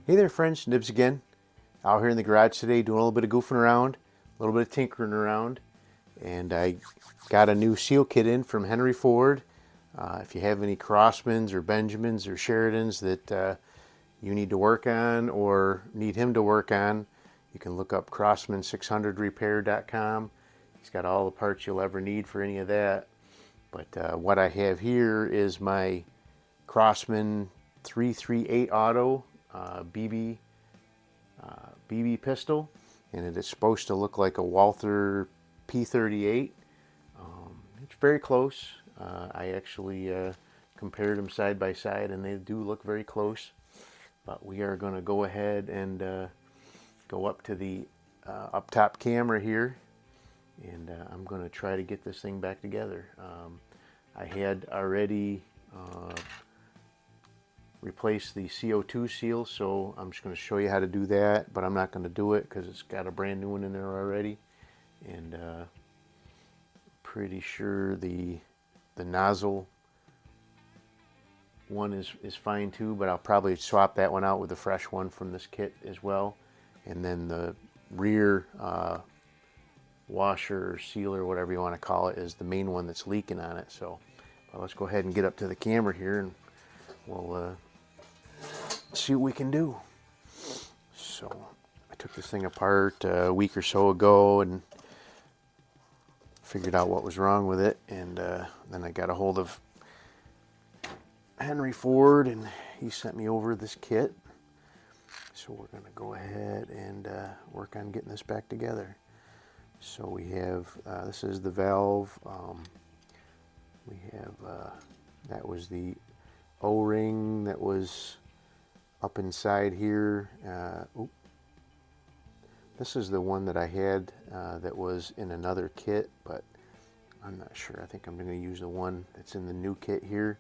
Hey there friends, Nibs again. Out here in the garage today doing a little bit of goofing around, a little bit of tinkering around, and I got a new seal kit in from Henry Ford. If you have any Crossmans or Benjamins or Sheridans that you need to work on or need him to work on, you can look up crossman600repair.com. He's got all the parts you'll ever need for any of that. But what I have here is my Crossman 338 Auto BB pistol, and it is supposed to look like a Walther P38. It's very close. I actually compared them side by side, and they do look very close. But we are going to go ahead and go up to the up top camera here, and I'm going to try to get this thing back together. I had already replace the CO2 seal, so I'm just going to show you how to do that, but I'm not going to do it because it's got a brand new one in there already, and pretty sure the nozzle one is fine too, but I'll probably swap that one out with a fresh one from this kit as well. And then the rear washer or sealer, whatever you want to call it, is the main one that's leaking on it. So let's go ahead and get up to the camera here, and we'll see what we can do. So I took this thing apart a week or so ago and figured out what was wrong with it, and then I got a hold of Henry Ford, and he sent me over this kit. So we're going to go ahead and work on getting this back together. So we have this is the valve. We have that was the O-ring that was up inside here. This is the one that I had that was in another kit, but I'm not sure. I think I'm going to use the one that's in the new kit here.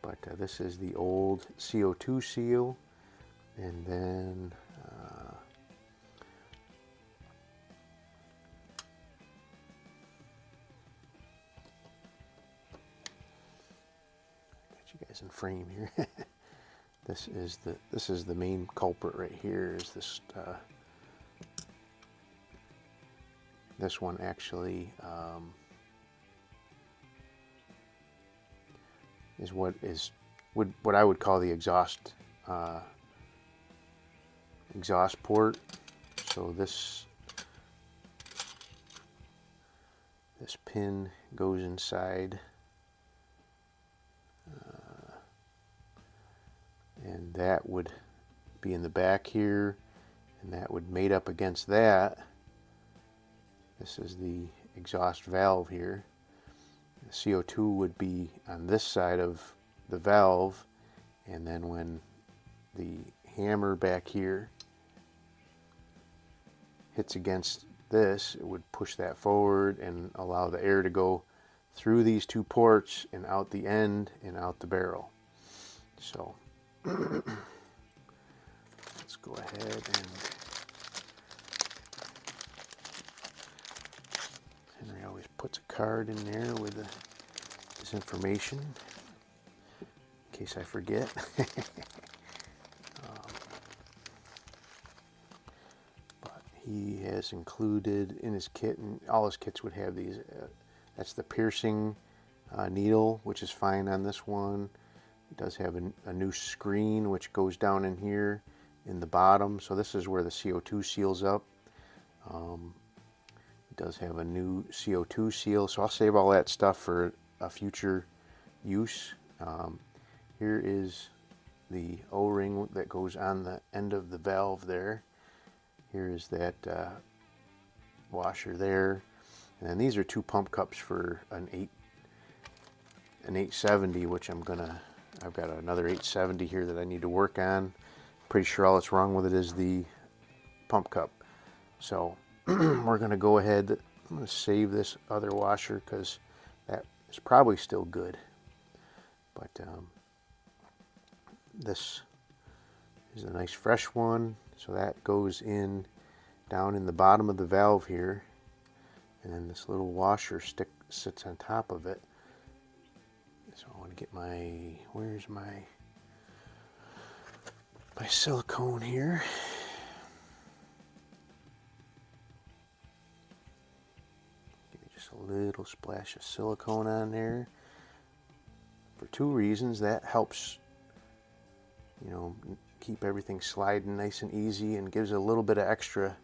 But this is the old CO2 seal, and then got you guys in frame here. This is the main culprit right here. Is this this one actually is what I would call the exhaust port. So this pin goes inside, and that would be in the back here, and that would mate up against that. This is the exhaust valve here. The CO2 would be on this side of the valve, and then when the hammer back here hits against this, it would push that forward and allow the air to go through these two ports and out the end and out the barrel. So let's go ahead and Henry always puts a card in there with his information in case I forget. But he has included in his kit, and all his kits would have these. That's the piercing needle, which is fine on this one. It does have a new screen which goes down in here in the bottom, so this is where the CO2 seals up. It does have a new CO2 seal, so I'll save all that stuff for a future use. Here is the O-ring that goes on the end of the valve there. Here is that washer there, and then these are two pump cups for an 870, which I've got another 870 here that I need to work on. Pretty sure all that's wrong with it is the pump cup. So we're going to go ahead. I'm going to save this other washer because that is probably still good. But this is a nice fresh one. So that goes in down in the bottom of the valve here. And then this little washer sits on top of it. So I want to get where's my my silicone here. Give me just a little splash of silicone on there for two reasons. That helps, you know, keep everything sliding nice and easy and gives a little bit of extra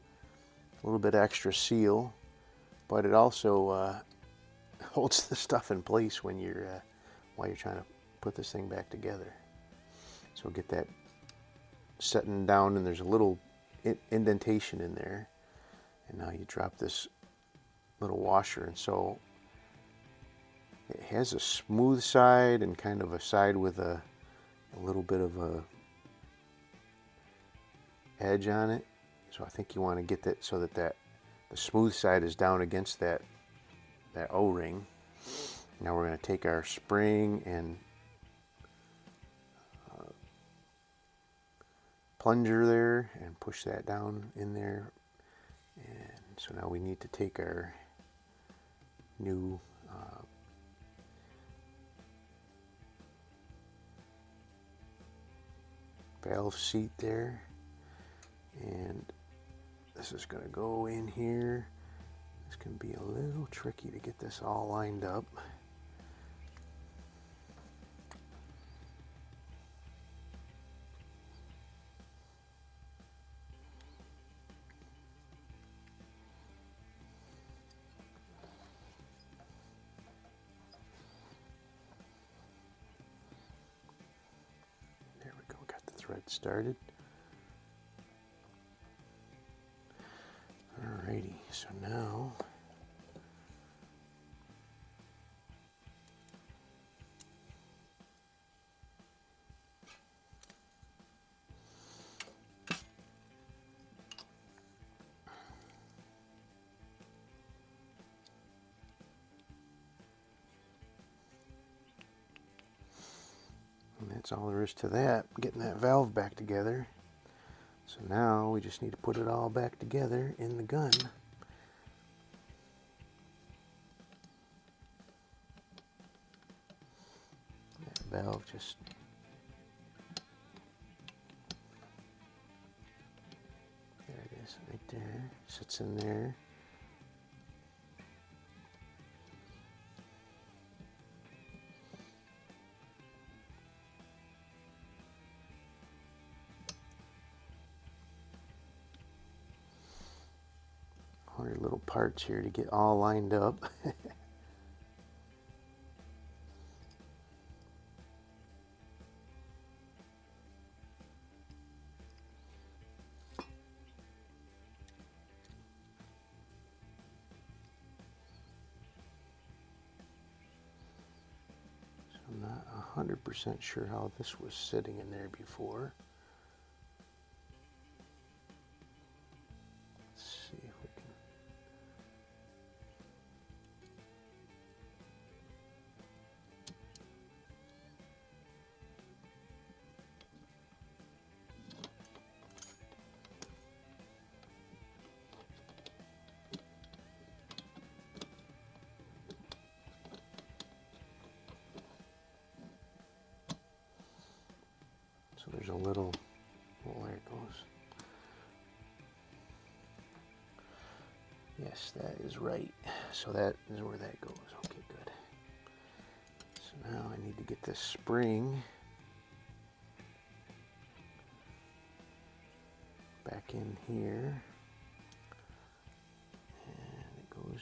seal, but it also holds the stuff in place when you're while you're trying to put this thing back together. So get that setting down, and there's a little indentation in there, and now you drop this little washer, and so it has a smooth side and kind of a side with a little bit of a edge on it. So I think you want to get that so that the smooth side is down against that O-ring. Now we're going to take our spring and plunger there and push that down in there. And so now we need to take our new valve seat there, and this is going to go in here. This can be a little tricky to get this all lined up. There we go, got the thread started. Alrighty, so now and that's all there is to that, getting that valve back together. So now we just need to put it all back together in the gun. That valve just there it is, right there, sits in there. All your little parts here to get all lined up. So I'm not 100% sure how this was sitting in there before. So there's a little, well, there it goes. Yes, that is right. So that is where that goes. Okay, good. So now I need to get this spring back in here. And it goes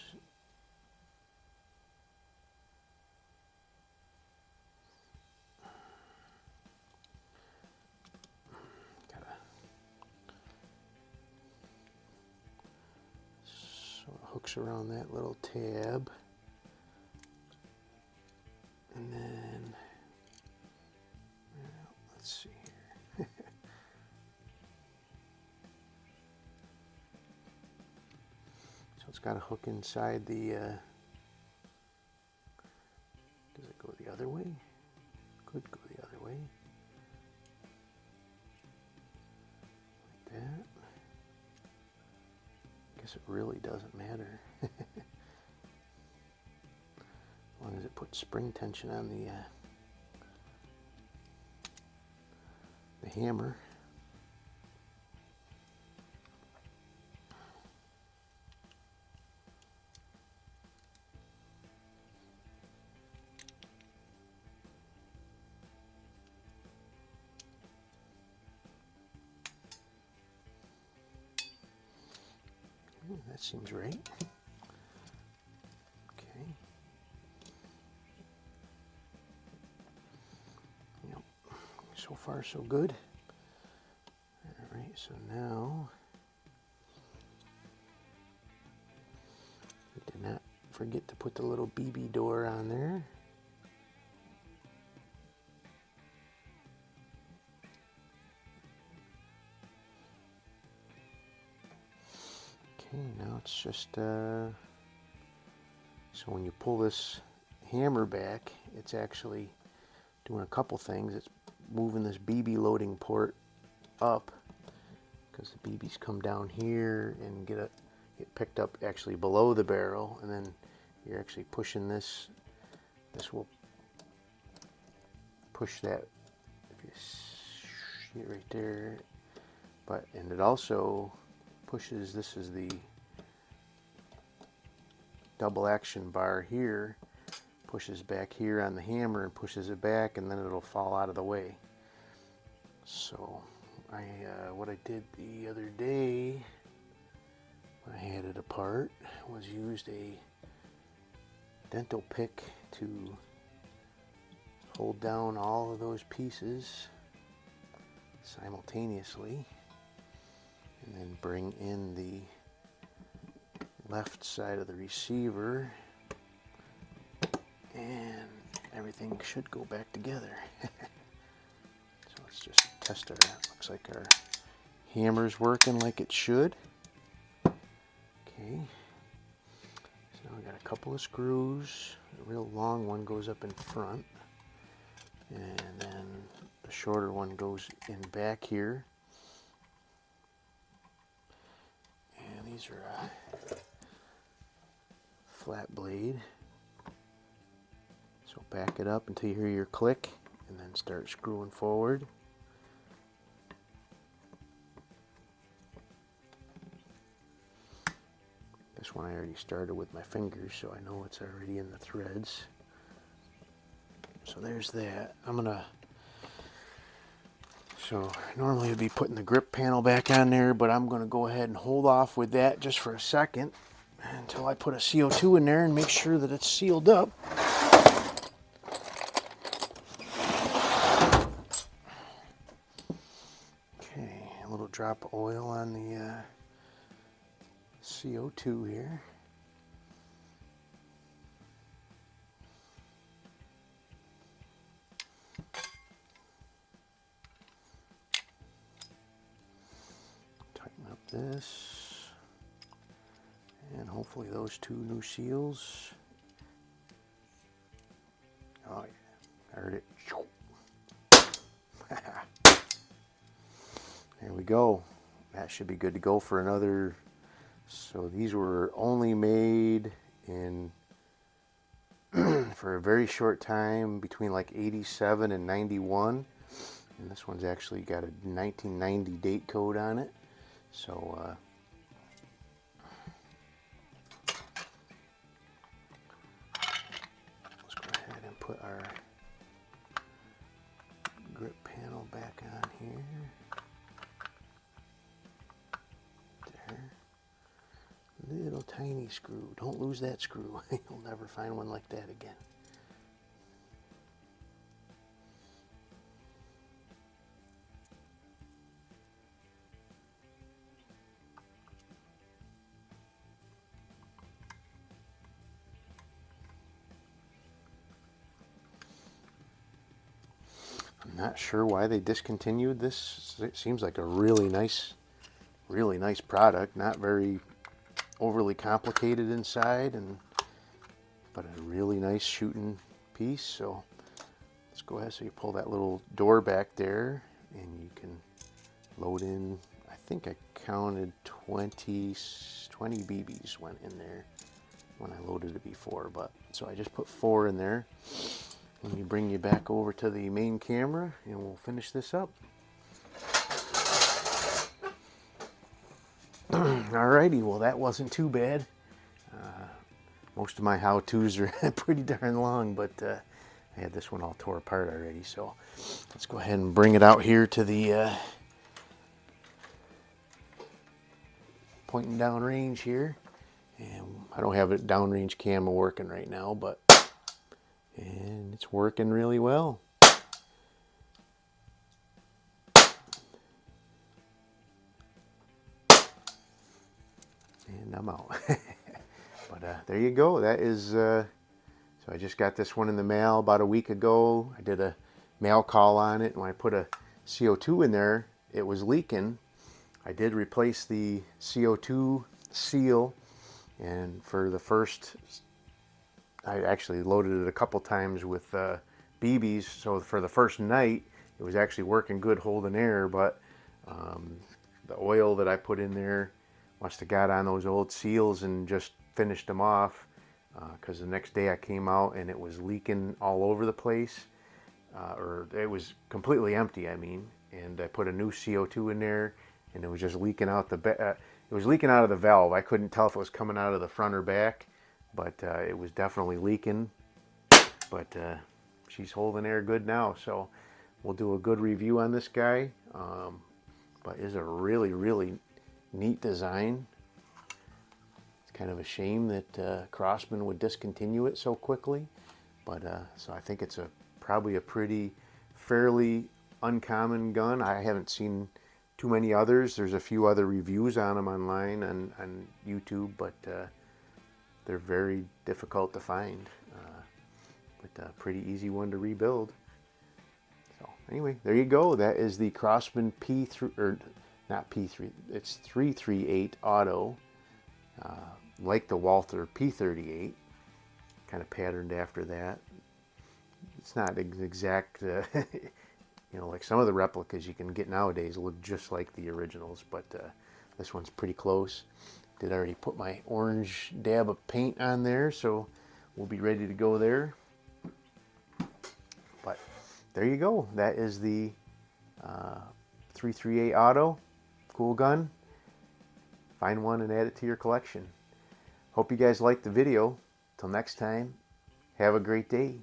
hooks around that little tab, and then let's see here. So it's got a hook inside the does it go the other way? Could go the other way, like that. Guess it really doesn't matter. As long as it puts spring tension on the hammer. that seems right. Okay. Yep. So far, so good. All right, so now, did not forget to put the little BB door on there. Okay, now it's just, so when you pull this hammer back, it's actually doing a couple things. It's moving this BB loading port up, because the BBs come down here and get picked up actually below the barrel, and then you're actually pushing this. This will push that, if you see it right there, and it also pushes, this is the double action bar here, pushes back here on the hammer and pushes it back, and then it'll fall out of the way. So what I did the other day when I had it apart was used a dental pick to hold down all of those pieces simultaneously, and then bring in the left side of the receiver, and everything should go back together. So let's just test our, looks like our hammer's working like it should. Okay, so now we got a couple of screws. A real long one goes up in front, and then the shorter one goes in back here. And these are flat blade. So back it up until you hear your click, and then start screwing forward. This one I already started with my fingers, so I know it's already in the threads. So there's that. So normally I'd be putting the grip panel back on there, but I'm gonna go ahead and hold off with that just for a second until I put a CO2 in there and make sure that it's sealed up. Okay, a little drop of oil on the CO2 here. Tighten up this, and hopefully those two new seals. Oh yeah, I heard it. There we go. That should be good to go for another. So these were only made in for a very short time, between like 87 and 91, and this one's actually got a 1990 date code on it. So let's go ahead and put our grip panel back on here. Little tiny screw. Don't lose that screw. You'll never find one like that again. I'm not sure why they discontinued this. It seems like a really nice product. Not very overly complicated inside, but a really nice shooting piece. So let's go ahead. So you pull that little door back there, and you can load in. I think I counted 20 BBs went in there when I loaded it before, but so I just put 4 in there. Let me bring you back over to the main camera, and we'll finish this up. Alrighty, well that wasn't too bad. Most of my how-tos are pretty darn long, but I had this one all tore apart already. So let's go ahead and bring it out here to the pointing down range here. And I don't have a downrange camera working right now, but and it's working really well. And I'm out. But there you go. That is, so I just got this one in the mail about a week ago. I did a mail call on it, and when I put a CO2 in there, it was leaking. I did replace the CO2 seal, and for the first, I actually loaded it a couple times with BBs, so for the first night, it was actually working good holding air, but the oil that I put in there must have got on those old seals and just finished them off, because the next day I came out and it was leaking all over the place, or it was completely empty, I mean, and I put a new CO2 in there and it was just leaking out it was leaking out of the valve. I couldn't tell if it was coming out of the front or back, but it was definitely leaking. But she's holding air good now, so we'll do a good review on this guy. But it's a really, really neat design. It's kind of a shame that Crosman would discontinue it so quickly, but so I think it's probably a fairly uncommon gun. I haven't seen too many others. There's a few other reviews on them online on YouTube, but they're very difficult to find. But a pretty easy one to rebuild. So anyway, there you go. That is the Crosman P3, or not P3, it's 338 Auto, like the Walther P38, kind of patterned after that. It's not exact, you know, like some of the replicas you can get nowadays look just like the originals, but this one's pretty close. Did already put my orange dab of paint on there, so we'll be ready to go there. But there you go. That is the 338 Auto. Cool gun. Find one and add it to your collection. Hope you guys liked the video. Till next time, have a great day.